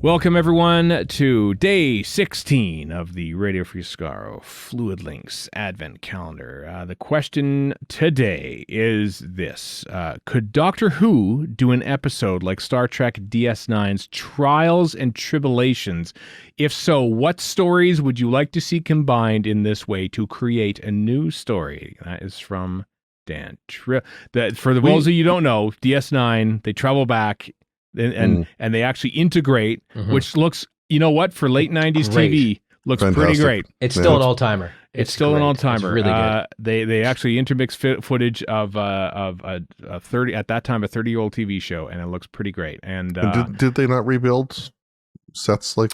Welcome, everyone, to day 16 of the Radio Free Skaro Fluid Links Advent Calendar. The question today is this. Could Doctor Who do an episode like Star Trek DS9's Trials and Tribulations? If so, what stories would you like to see combined in this way to create a new story? That is from Dan. For those of you who don't know, DS9, they travel back and they actually integrate, which looks, you know what, for late 90s TV, looks pretty great. It's still an all-timer. It's still an all-timer. It's really good. They actually intermix footage of a 30 at that time a 30-year-old TV show, and it looks pretty great. And did they not rebuild sets like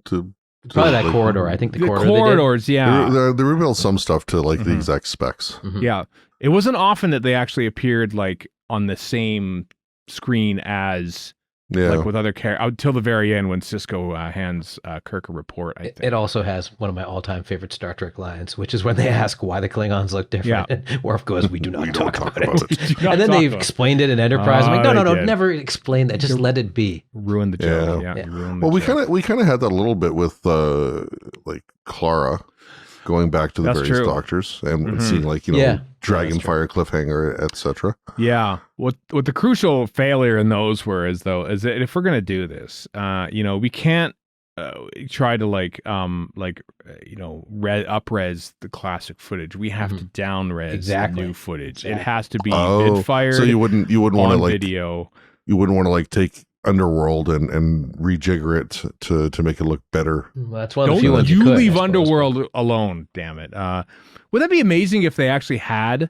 to probably that corridor? I think the corridors, yeah. They rebuilt some stuff to like the exact specs. Yeah, it wasn't often that they actually appeared like on the same screen as like with other characters until the very end when Cisco hands Kirk a report. I think it also has one of my all-time favorite Star Trek lines, which is when they ask why the Klingons look different. Yeah. And Worf goes, "We do not talk about it." And then they've explained it in Enterprise. I'm like, no, never explain that. Just let it be. Ruin the joke. Yeah. Well, we kind of had that a little bit with like Clara. Going back to the various doctors and seeing like, Dragonfire cliffhanger, etc. Yeah. What the crucial failure in those were is that if we're gonna do this, we can't try to up-res the classic footage. We have to down-res the new footage. It has to be mid-fire. So you wouldn't want to like video. You wouldn't want to like take Underworld and rejigger it to make it look better. Well, that's one of the few ones you leave Underworld alone, damn it. Would that be amazing if they actually had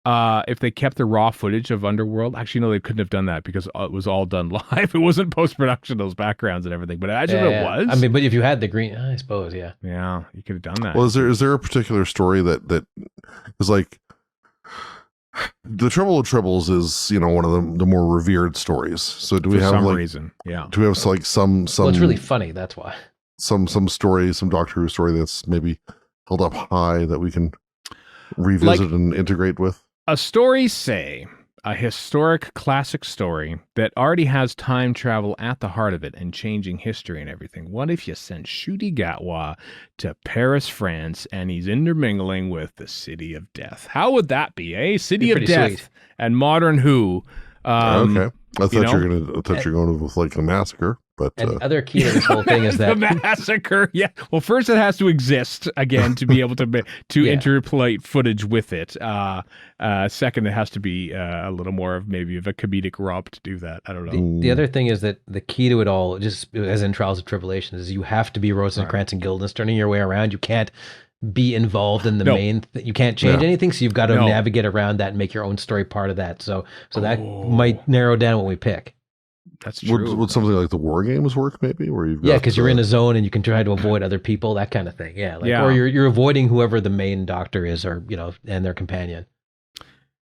if they kept the raw footage of Underworld? Actually, no, they couldn't have done that because it was all done live. It wasn't post-production, those backgrounds and everything. But imagine if it was. I mean, but if you had the green, I suppose, yeah. Yeah, you could have done that. Well, is there a particular story that is like The Trouble with Tribbles is, one of the more revered stories. So do we have like reason? Yeah. Do we have like some Well, it's really funny, that's why. Some story, some Doctor Who story that's maybe held up high that we can revisit and integrate with? A story, say, a historic classic story that already has time travel at the heart of it and changing history and everything. What if you sent Ncuti Gatwa to Paris, France, and he's intermingling with the City of Death? How would that be, eh? City of Death sweet. And modern Who. Okay. I thought you were going with like a massacre. But and the other key to this whole thing is that the massacre. Yeah. Well, first it has to exist again to be able to interpolate footage with it. Second, it has to be a little more of maybe of a comedic romp to do that. I don't know. The other thing is that the key to it all, just as in Trials of Tribulations, is you have to be Rosencrantz and Guildenstern turning your way around. You can't be involved in the main. You can't change anything, so you've got to navigate around that and make your own story part of that. So that might narrow down what we pick. That's true. Would something like the War Games work, maybe, where you've because you're in a zone and you can try to avoid other people, that kind of thing. Or you're avoiding whoever the main Doctor is, or and their companion.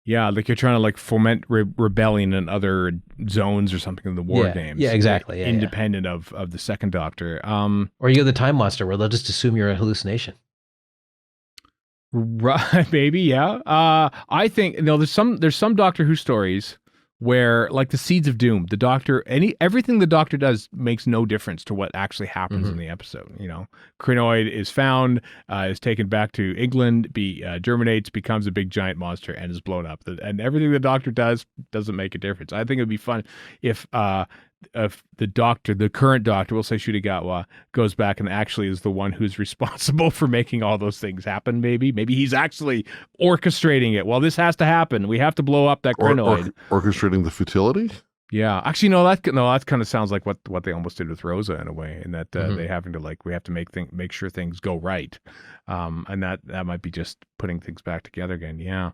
Yeah, like you're trying to like foment rebellion in other zones or something in the War Games. Yeah, exactly. Like, independent of the second Doctor. Or you have the Time Monster, where they'll just assume you're a hallucination. Right, maybe, yeah. I think there's some Doctor Who stories where, like the Seeds of Doom, the Doctor, everything the Doctor does makes no difference to what actually happens in the episode. Crinoid is found, is taken back to England, germinates, becomes a big giant monster, and is blown up. And everything the Doctor does doesn't make a difference. I think it'd be fun if the current Doctor, we'll say Ncuti Gatwa, goes back and actually is the one who's responsible for making all those things happen. Maybe he's actually orchestrating it. Well, this has to happen. We have to blow up that Crinoid. Orchestrating the futility? Yeah, actually, that kind of sounds like what they almost did with Rosa in a way, in that they having to we have to make sure things go right, and that might be just putting things back together again. Yeah,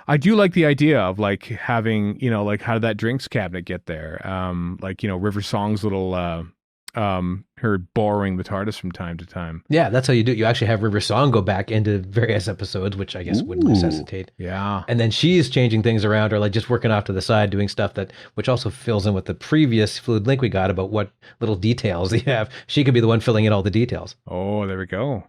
I do like the idea of like having how did that drinks cabinet get there? River Song's little her borrowing the TARDIS from time to time. Yeah, that's how you do it. You actually have River Song go back into various episodes, which I guess would necessitate. Yeah. And then she's changing things around, or like just working off to the side, doing stuff which also fills in with the previous fluid link we got about what little details they have. She could be the one filling in all the details. Oh, there we go.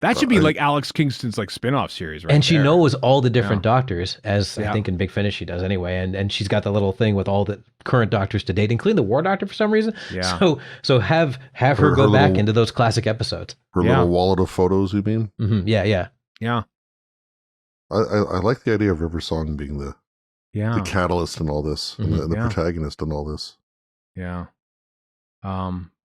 That should be like Alex Kingston's like spin-off series, right? And she knows all the different doctors, as I think in Big Finish she does anyway. And she's got the little thing with all the current doctors to date, including the War Doctor for some reason. Yeah. So have her go back into those classic episodes. Her little wallet of photos, you mean? Mm-hmm. Yeah. I like the idea of River Song being the catalyst in all this, and the protagonist in all this. Yeah.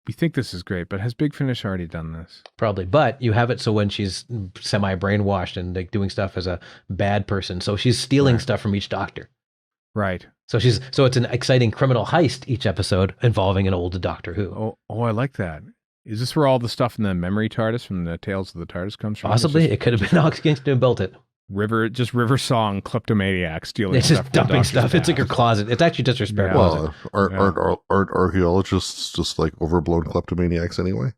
We think this is great, but has Big Finish already done this? Probably, but you have it so when she's semi-brainwashed and like doing stuff as a bad person, so she's stealing stuff from each doctor. Right. So it's an exciting criminal heist each episode involving an old Doctor Who. Oh, I like that. Is this where all the stuff in the memory TARDIS from the Tales of the TARDIS comes from? Possibly. It could have been Alex Kingston who built it. River Song kleptomaniac stealing it's stuff. Just dumping stuff. It's like her closet. It's actually just her spare closet. Aren't archaeologists just like overblown kleptomaniacs anyway?